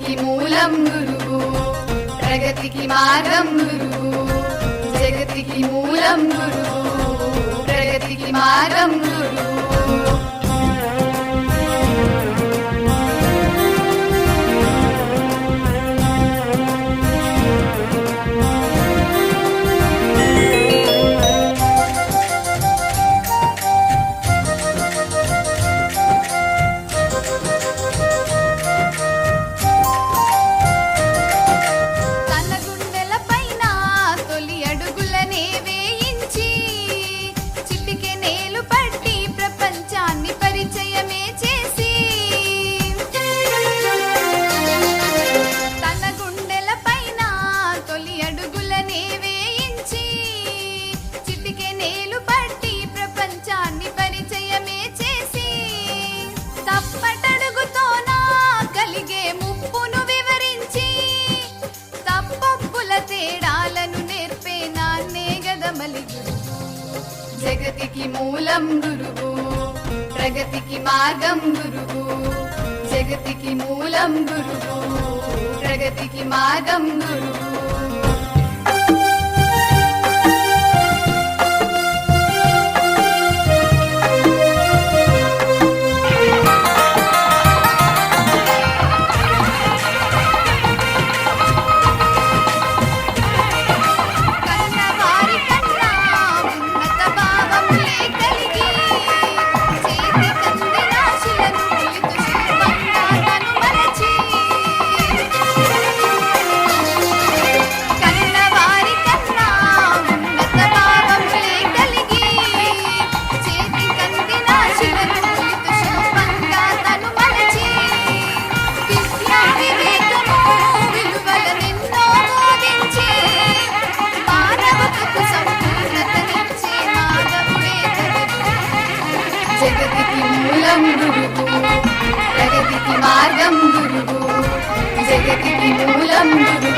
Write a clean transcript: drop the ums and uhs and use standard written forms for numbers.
జగతికి మూలం గురువు, ప్రగతికి మార్గం గురువు. జగతికి మూలం గురువు, ప్రగతికి మార్గం గురువు. జగతికి మూలం గురువు, ప్రగతికి మార్గం గురువు. జగతికి మూలం గురువు, ప్రగతికి మార్గం గురువు. జగతికి మూలం గురువు, ప్రగతికి మార్గం గురువు. జగతికి మూలం గురువు,